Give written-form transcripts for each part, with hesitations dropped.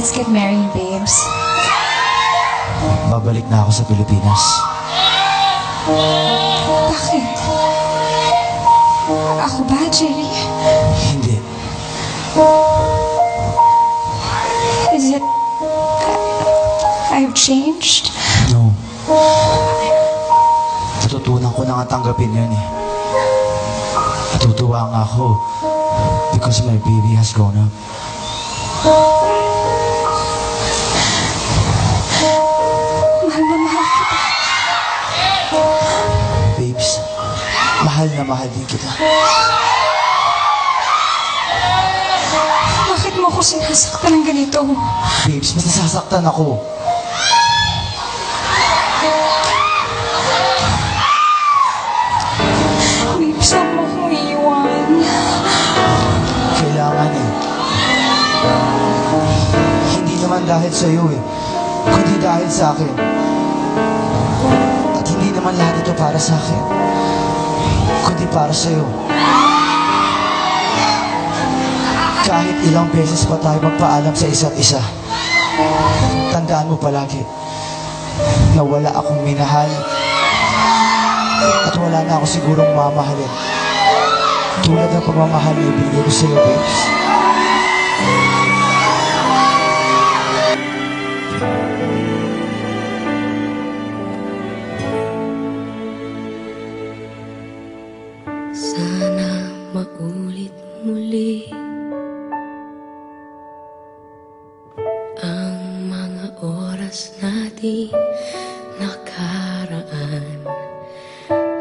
let's get married, babes. Babalik na ako sa Pilipinas. Bakit? Ako ba, Jerry? Hindi. Is it... I've changed? No. Natutunan ko na nga tanggapin yun eh. Natutuwa nga ako because my baby has grown up. Mahal na mahal kita. Babes, mahal na mahal din kita. Bakit mo ako sinasaktan ng ganito? Babes, mas nasasaktan ako. Babes, huwag mo akong iiwan. Kailangan eh. Hindi naman dahil sa'yo eh, kundi dahil sa akin. At hindi naman lahat ito para sa akin, kundi para sa'yo. Kahit ilang beses pa tayo magpaalam sa isa't isa, tandaan mo palagi na wala akong minahal at wala na ako sigurong mamahalin tulad ng pagmamahal na ibigay ko sa'yo, babes. Sana maulit muli ang mga oras natin nakaraan.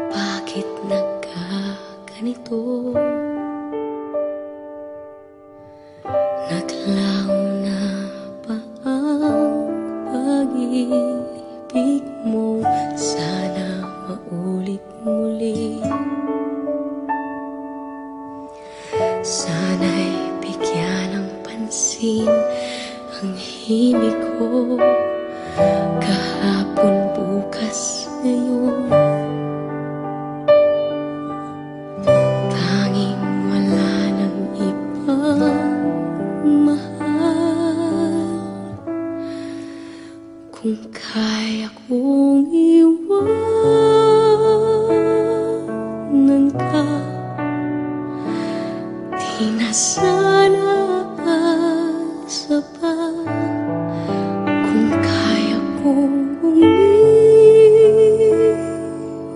Bakit nagkaganito? Naglaho na ba ang pag-ibig mo? Sana maulit muli. Sana'y bigyan ng pansin ang himig ko. Kahapon, bukas, ngayon. Tanging wala nang ibang mahal. Kung kaya kong iwanan ka, di na sana asa pa. Kung kaya kong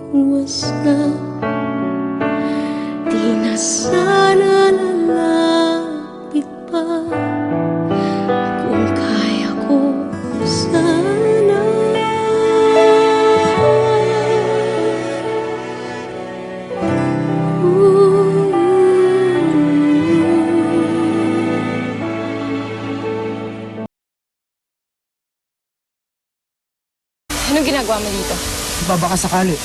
umiwas na, di na sana lalapit pa. Kung kaya ko sana. Anong ginagawa mo dito? Baka sakali.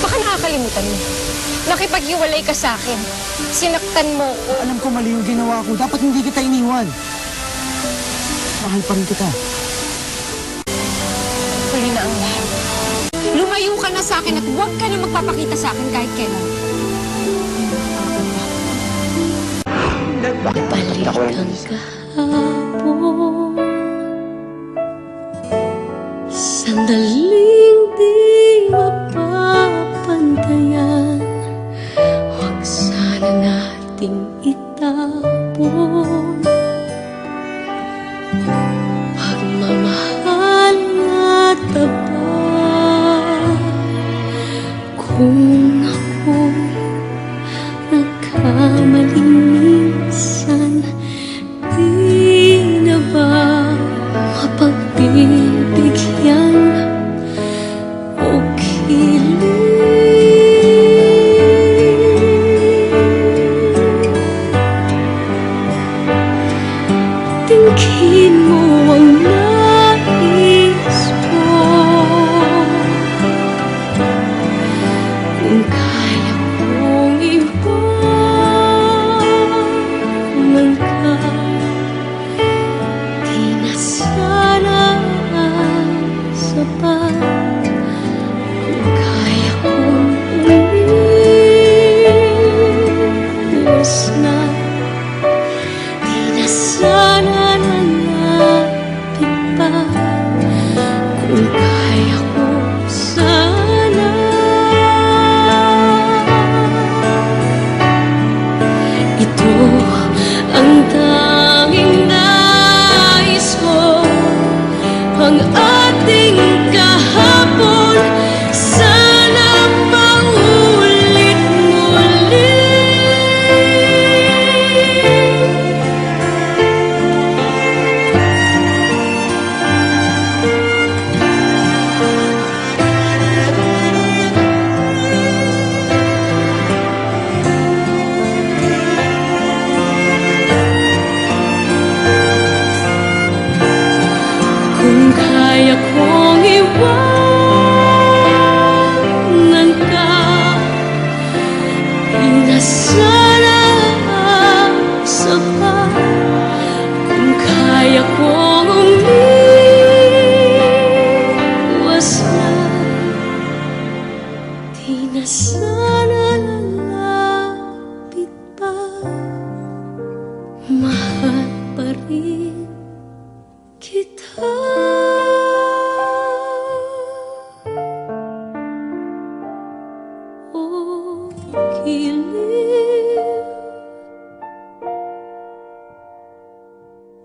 Baka nakakalimutan mo. Nakipaghiwalay ka sa akin. Sinaktan mo ko. Alam ko mali yung ginawa ko. Dapat hindi kita iniwan. Mahal pa rin kita. Huli na ang lahat. Lumayo ka na sa akin at huwag ka na magpapakita sa akin kahit kailan. Balik ang kahapon, sandaling di mapapantayan. Huwag sana nating itapon pagmamahal na tapat. Kung ako'y nagkamaling minsan, di na ba mapagbibigyan o tingin mo ang nais ko? Kung kaya kong iwanan ka, di na sana asa pa. Kung kaya kong umiwas na, di na sana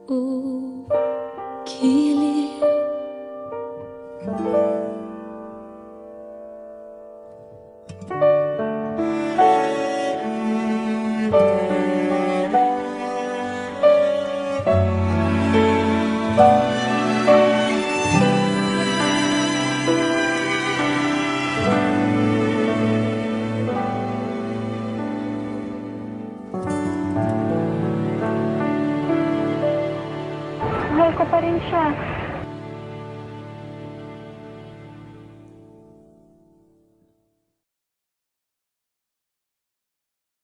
giliw. Mahal ko pa rin siya.